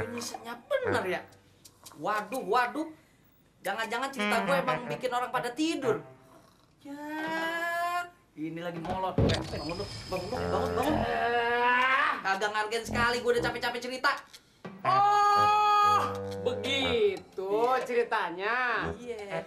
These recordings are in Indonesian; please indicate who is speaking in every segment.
Speaker 1: Finishnya bener ya. Waduh, waduh. Jangan-jangan cerita gue emang bikin orang pada tidur. Ya, ini lagi molot. Bangun lu, bangun lu, bangun, bangun. Kagak ngargain sekali, gue udah capek-capek cerita.
Speaker 2: Oh, begitu ceritanya.
Speaker 1: Iya.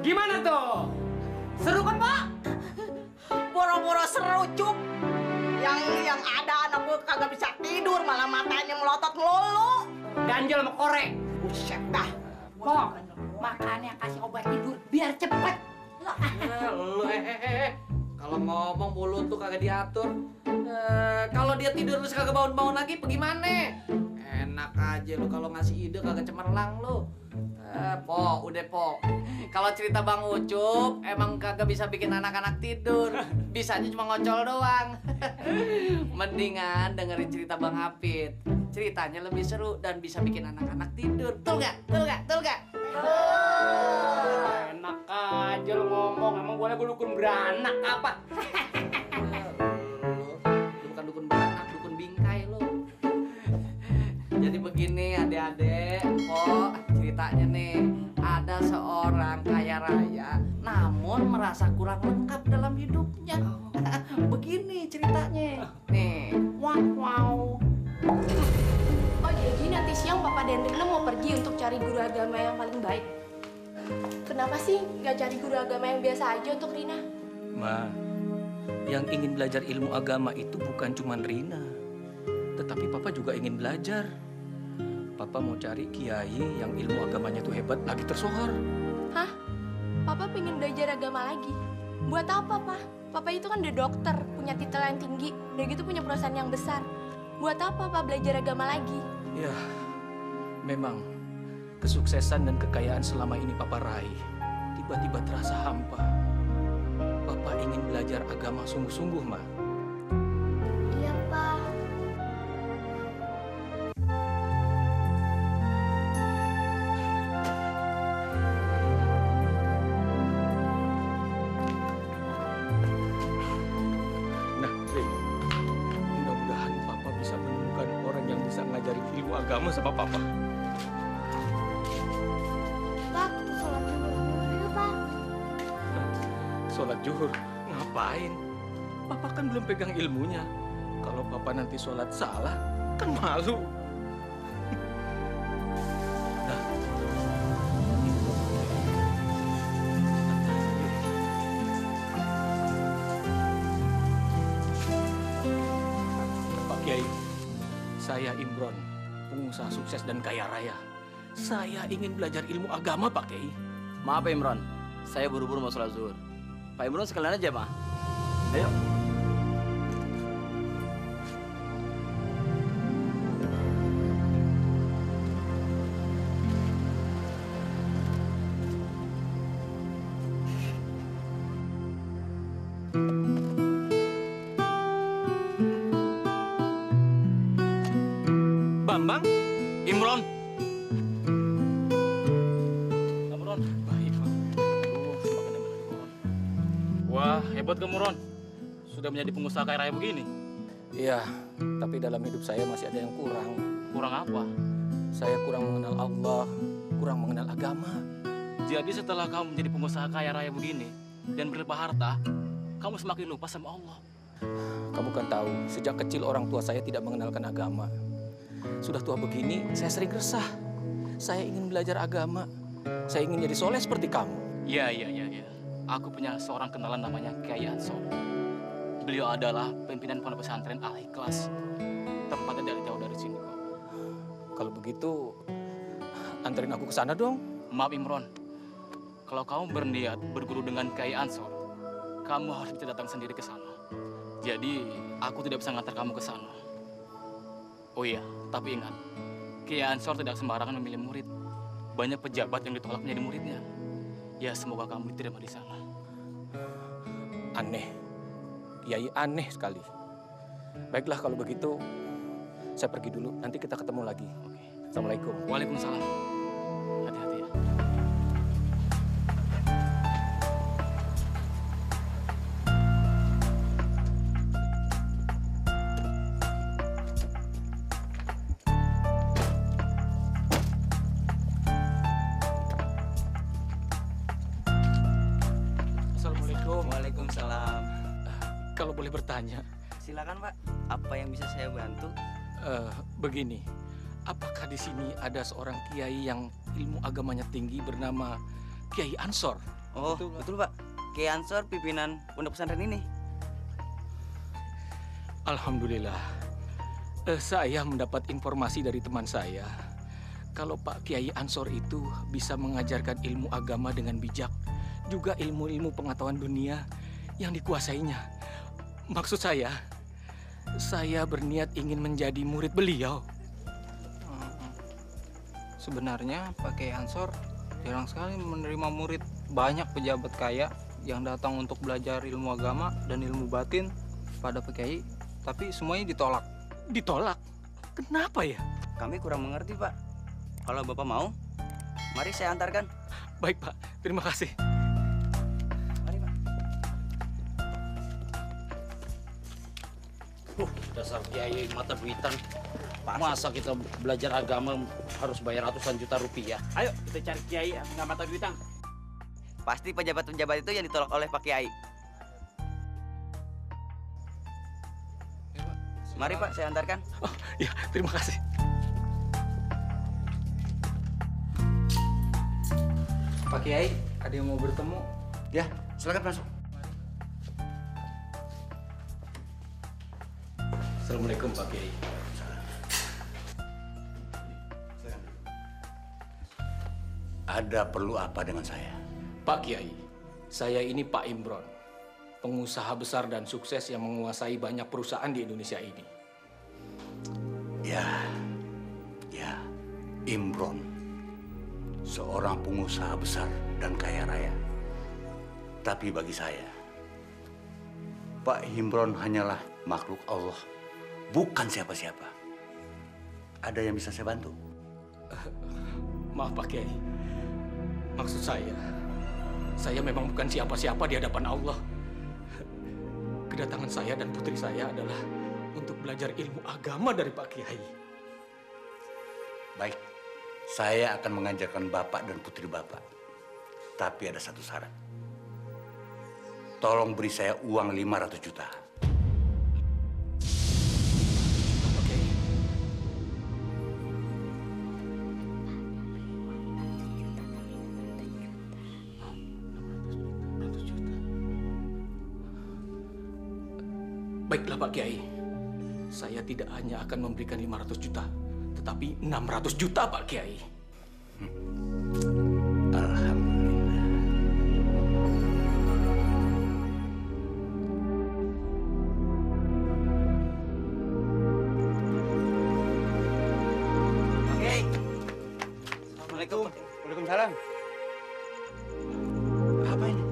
Speaker 2: Gimana tuh? Seru kan, Pak?
Speaker 3: Boro-boro seru, Cup. Yang ada anak gue kagak bisa tidur, malah matanya melotot melulu.
Speaker 2: Ganjel sama korek.
Speaker 3: Buset dah.
Speaker 4: Pok, makanya kasih obat tidur biar cepet.
Speaker 1: Lu kalau ngomong mulut tuh kagak diatur. Kalau dia tidur terus kagak bangun-bangun lagi, bagaimana? Enak aja lu kalau ngasih ide kagak cemerlang lu. Po, udah po. Kalau cerita Bang Ucup emang kagak bisa bikin anak-anak tidur. Bisanya cuma ngocol doang. Mendingan dengerin cerita Bang Hafid. Ceritanya lebih seru dan bisa bikin anak-anak tidur. Betul gak? Betul gak? Betul gak?
Speaker 2: Enak aja lu ngomong. Emang boleh gue dukun beranak apa?
Speaker 1: Lu bukan dukun beranak, dukun bingkai lu. Jadi begini adik-adik, kok ceritanya nih ada seorang kaya raya namun merasa kurang lengkap dalam hidupnya. Begini ceritanya. Nih, wow.
Speaker 5: Oh jadi nanti siang Papa dan Rina mau pergi untuk cari guru agama yang paling baik. Kenapa sih nggak cari guru agama yang biasa aja untuk Rina?
Speaker 6: Ma, yang ingin belajar ilmu agama itu bukan cuma Rina, tetapi Papa juga ingin belajar. Papa mau cari kiai yang ilmu agamanya tuh hebat, lagi tersohor.
Speaker 5: Hah? Papa pengen belajar agama lagi? Buat apa, Pak? Papa itu kan udah dokter, punya titel yang tinggi, udah gitu punya perusahaan yang besar. Buat apa, Pak, belajar agama lagi?
Speaker 6: Ya, memang kesuksesan dan kekayaan selama ini Papa raih tiba-tiba terasa hampa. Papa ingin belajar agama sungguh-sungguh, Ma.
Speaker 5: Iya, Pak.
Speaker 6: Nah, Rin, mudah-mudahan Papa bisa menemukan orang yang bisa ngajarin ilmu agama sama Papa.
Speaker 5: Pak, sholat dulu, Pak.
Speaker 6: Sholat zuhur, ngapain? Papa kan belum pegang ilmunya. Kalau Papa nanti sholat salah, kan malu. Nah, Pak Kiai, saya Imron, pengusaha sukses dan kaya raya. Saya ingin belajar ilmu agama, Pak Kiai.
Speaker 7: Maaf Imron, saya buru-buru mau sholat zuhur. Pak Imron sekalian aja, Ma. Ayo.
Speaker 6: Bambang, Imron.
Speaker 7: Imron.
Speaker 6: Baik, Pak.
Speaker 7: Wah, hebat kamu, Ron. Sudah menjadi pengusaha kaya raya begini.
Speaker 6: Iya, tapi dalam hidup saya masih ada yang kurang.
Speaker 7: Kurang apa?
Speaker 6: Saya kurang mengenal Allah, kurang mengenal agama.
Speaker 7: Jadi setelah kamu menjadi pengusaha kaya raya begini dan berlimpah harta, kamu semakin lupa sama Allah.
Speaker 6: Kamu kan tahu, sejak kecil orang tua saya tidak mengenalkan agama. Sudah tua begini, saya sering resah. Saya ingin belajar agama. Saya ingin jadi soleh seperti kamu.
Speaker 7: Iya. Aku punya seorang kenalan namanya Kiai Ansor. Beliau adalah pimpinan pondok pesantren Al-Ikhlas. Tempatnya tidak jauh dari sini kok.
Speaker 6: Kalau begitu, anterin aku ke sana dong.
Speaker 7: Maaf Imron, kalau kamu berniat berguru dengan Kiai Ansor, kamu harus bisa datang sendiri ke sana. Jadi, aku tidak bisa ngantar kamu ke sana. Oh iya, tapi ingat, Kiai Ansor tidak sembarangan memilih murid. Banyak pejabat yang ditolak menjadi muridnya. Ya, semoga kamu diterima di sana.
Speaker 6: Aneh, Kiai aneh sekali. Baiklah kalau begitu, saya pergi dulu. Nanti kita ketemu lagi. Assalamualaikum.
Speaker 7: Waalaikumsalam. Hati-hati ya.
Speaker 6: Assalamualaikum.
Speaker 8: Waalaikumsalam.
Speaker 6: Kalau boleh bertanya,
Speaker 8: Silakan Pak, apa yang bisa saya bantu?
Speaker 6: begini, apakah di sini ada seorang kiai yang ilmu agamanya tinggi bernama Kiai Ansor?
Speaker 8: Oh, betul Pak. Kiai Ansor pimpinan pondok pesantren ini.
Speaker 6: Alhamdulillah. Saya mendapat informasi dari teman saya kalau Pak Kiai Ansor itu bisa mengajarkan ilmu agama dengan bijak, juga ilmu-ilmu pengetahuan dunia yang dikuasainya. Maksud saya berniat ingin menjadi murid beliau.
Speaker 9: Sebenarnya Pak Kiai Ansor jarang sekali menerima murid. Banyak pejabat kaya yang datang untuk belajar ilmu agama dan ilmu batin pada Pak Kiai, tapi semuanya ditolak.
Speaker 6: Ditolak? Kenapa ya?
Speaker 8: Kami kurang mengerti Pak. Kalau Bapak mau, mari saya antarkan.
Speaker 6: Baik Pak, terima kasih.
Speaker 8: Mari Pak.
Speaker 2: Dasar kiai mata duitan. Masa kita belajar agama harus bayar ratusan juta rupiah? Ayo kita cari kiai yang nggak mata duitan.
Speaker 8: Pasti pejabat-pejabat itu yang ditolak oleh Pak Kiai. Mari Pak, saya antarkan.
Speaker 6: Oh ya, terima kasih.
Speaker 9: Pak Kiai, ada yang mau bertemu?
Speaker 10: Ya, silakan masuk.
Speaker 6: Assalamualaikum Pak Kiai.
Speaker 10: Ada perlu apa dengan saya?
Speaker 6: Pak Kiai, saya ini Pak Imron, pengusaha besar dan sukses yang menguasai banyak perusahaan di Indonesia ini.
Speaker 10: Ya, Imron, seorang pengusaha besar dan kaya raya. Tapi bagi saya, Pak Imron hanyalah makhluk Allah, bukan siapa-siapa. Ada yang bisa saya bantu?
Speaker 6: Maaf Pak Kiai, maksud saya memang bukan siapa-siapa di hadapan Allah. Kedatangan saya dan putri saya adalah untuk belajar ilmu agama dari Pak Kiai.
Speaker 10: Baik, saya akan mengajarkan Bapak dan putri Bapak. Tapi ada satu syarat. Tolong beri saya uang 500 juta.
Speaker 6: Oke. Baiklah Pak Kiai, saya tidak hanya akan memberikan 500 juta, tetapi 600 juta Pak Kiai.
Speaker 10: Alhamdulillah.
Speaker 8: Oke. Assalamualaikum.
Speaker 10: Waalaikumsalam. Apa ini?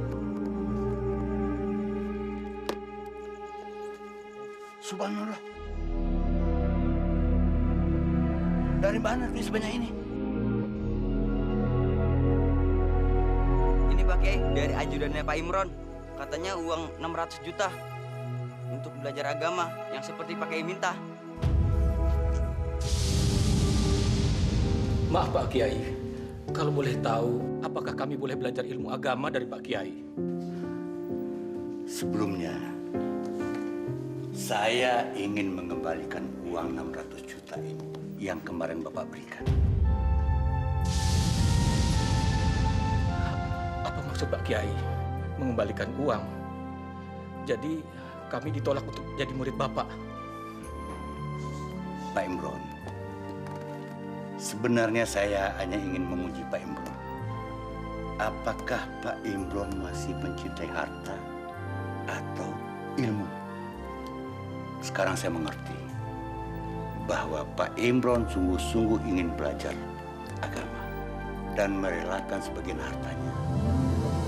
Speaker 10: Subhanallah. Dari mana duit sebanyak ini?
Speaker 8: Ini Pak Kiai dari ajudannya Pak Imron. Katanya uang 600 juta untuk belajar agama yang seperti Pak Kiai minta.
Speaker 6: Maaf Pak Kiai, kalau boleh tahu, apakah kami boleh belajar ilmu agama dari Pak Kiai?
Speaker 10: Sebelumnya, saya ingin mengembalikan uang 600 juta ini yang kemarin Bapak berikan.
Speaker 6: Apa maksud Pak Kiai mengembalikan uang? Jadi kami ditolak untuk jadi murid Bapak.
Speaker 10: Pak Imron, sebenarnya saya hanya ingin menguji Pak Imron. Apakah Pak Imron masih mencintai harta atau ilmu? Sekarang saya mengerti bahwa Pak Imron sungguh-sungguh ingin belajar agama dan merelakan sebagian hartanya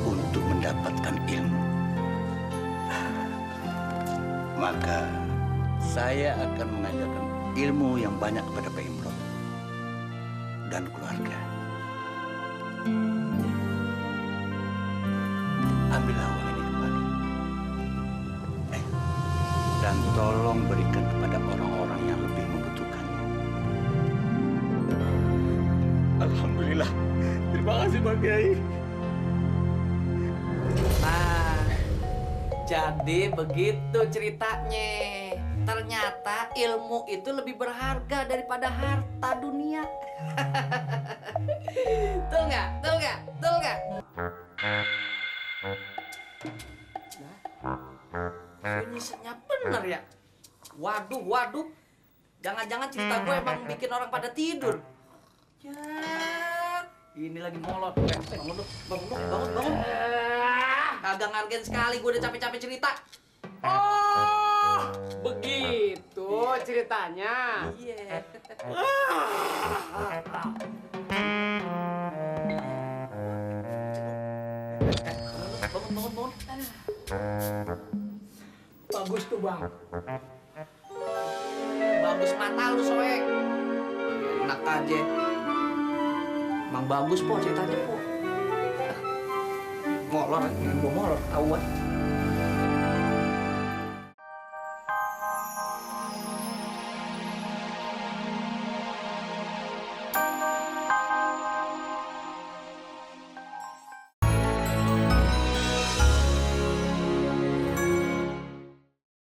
Speaker 10: untuk mendapatkan ilmu. Maka saya akan mengajarkan ilmu yang banyak kepada Pak Imron dan keluarga. Ambillah uang ini kembali. Dan tolong berikan kepada orang-orang yang lebih membutuhkannya.
Speaker 6: Alhamdulillah. Terima kasih Pak Kiai.
Speaker 1: Nah, jadi begitu ceritanya. Ternyata ilmu itu lebih berharga daripada harta dunia. Betul nggak? Betul nggak? Betul nggak? Finishnya bener ya? Waduh, waduh. Jangan-jangan cerita gue emang bikin orang pada tidur. Ya, ini lagi molot. Bangun lu, bangun lu, bangun, bangun. Kagak ngargain sekali, gue udah capek-capek cerita.
Speaker 4: Oh, begitu ceritanya.
Speaker 1: Iya. Bangun, bangun, bangun.
Speaker 4: Bagus tuh bang.
Speaker 1: Bagus mata lu, soek. Enak aja. Emang bagus po ceritanya po. Molor, gue molor, tahu kan?